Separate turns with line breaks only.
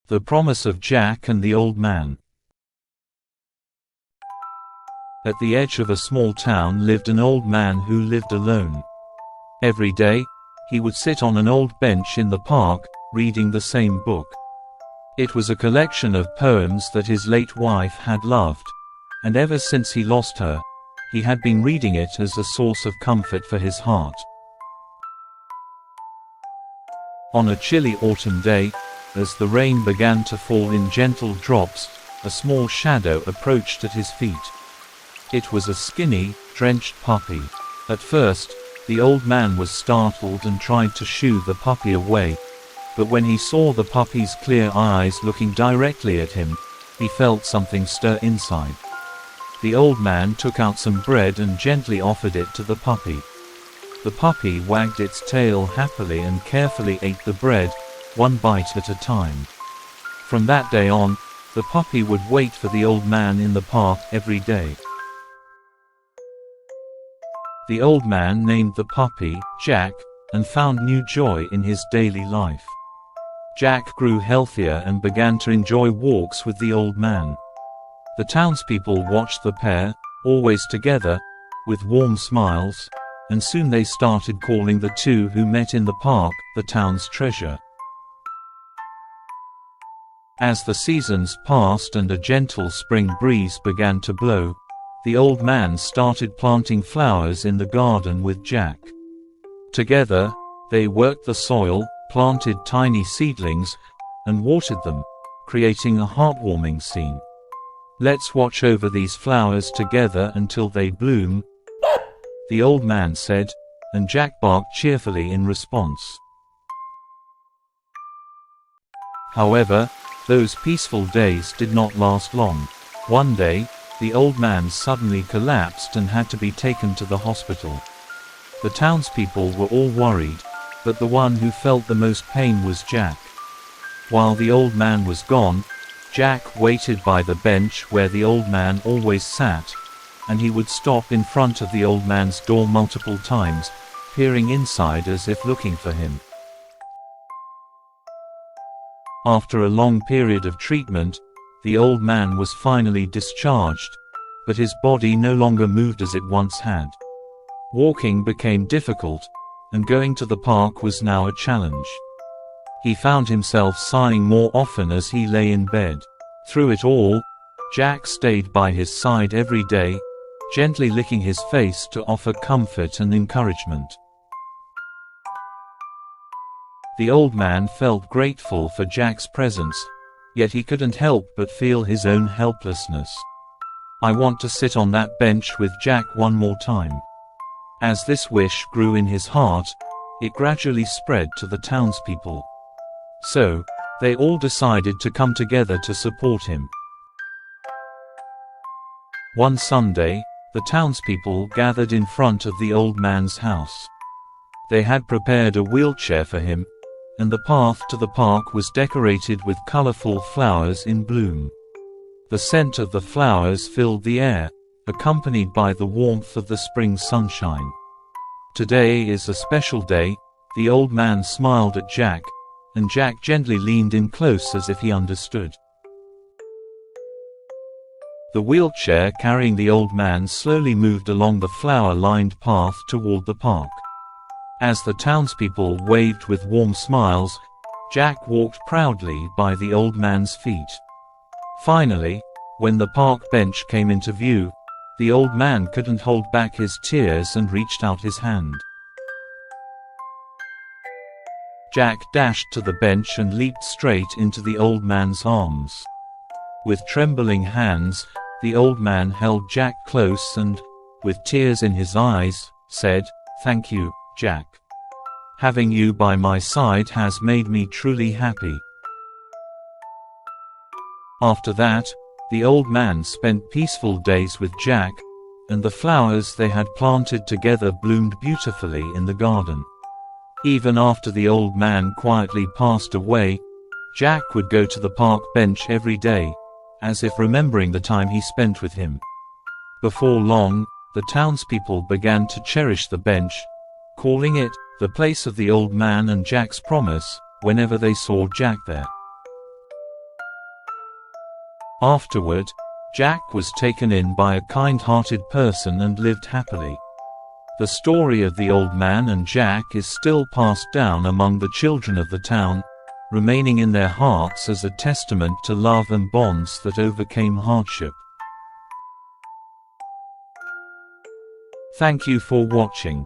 The Promise of Jack and the Old Man. At the edge of a small town lived an old man who lived alone. Every day, he would sit on an old bench in the park, reading the same book. It was a collection of poems that his late wife had loved, and ever since he lost her, he had been reading it as a source of comfort for his heart. On a chilly autumn day, as the rain began to fall in gentle drops, a small shadow approached at his feet. It was a skinny, drenched puppy. At first, the old man was startled and tried to shoo the puppy away, but when he saw the puppy's clear eyes looking directly at him, he felt something stir inside. The old man took out some bread and gently offered it to the puppy. The puppy wagged its tail happily and carefully ate the bread, one bite at a time. From that day on, the puppy would wait for the old man in the park every day. The old man named the puppy Jack, and found new joy in his daily life. Jack grew healthier and began to enjoy walks with the old man. The townspeople watched the pair, always together, with warm smiles, and soon they started calling the two who met in the park the town's treasure. As the seasons passed and a gentle spring breeze began to blow, the old man started planting flowers in the garden with Jack. Together, they worked the soil, planted tiny seedlings, and watered them, creating a heartwarming scene. "Let's watch over these flowers together until they bloom," the old man said, and Jack barked cheerfully in response. However, those peaceful days did not last long. One day, the old man suddenly collapsed and had to be taken to the hospital. The townspeople were all worried, but the one who felt the most pain was Jack. While the old man was gone, Jack waited by the bench where the old man always sat, and he would stop in front of the old man's door multiple times, peering inside as if looking for him. After a long period of treatment, the old man was finally discharged, but his body no longer moved as it once had. Walking became difficult, and going to the park was now a challenge. He found himself sighing more often as he lay in bed. Through it all, Jack stayed by his side every day, gently licking his face to offer comfort and encouragement. The old man felt grateful for Jack's presence, yet he couldn't help but feel his own helplessness. "I want to sit on that bench with Jack one more time." As this wish grew in his heart, it gradually spread to the townspeople. So, they all decided to come together to support him. One Sunday, the townspeople gathered in front of the old man's house. They had prepared a wheelchair for him, and the path to the park was decorated with colorful flowers in bloom. The scent of the flowers filled the air, accompanied by the warmth of the spring sunshine. "Today is a special day," the old man smiled at Jack, and Jack gently leaned in close as if he understood. The wheelchair carrying the old man slowly moved along the flower-lined path toward the park. As the townspeople waved with warm smiles, Jack walked proudly by the old man's feet. Finally, when the park bench came into view, the old man couldn't hold back his tears and reached out his hand. Jack dashed to the bench and leaped straight into the old man's arms. With trembling hands, the old man held Jack close and, with tears in his eyes, said, "Thank you, Jack. Having you by my side has made me truly happy." After that, the old man spent peaceful days with Jack, and the flowers they had planted together bloomed beautifully in the garden. Even after the old man quietly passed away, Jack would go to the park bench every day, as if remembering the time he spent with him. Before long, the townspeople began to cherish the bench, calling it the place of the old man and Jack's promise whenever they saw Jack there. Afterward, Jack was taken in by a kind-hearted person and lived happily. The story of the old man and Jack is still passed down among the children of the town, remaining in their hearts as a testament to love and bonds that overcame hardship. Thank you for watching.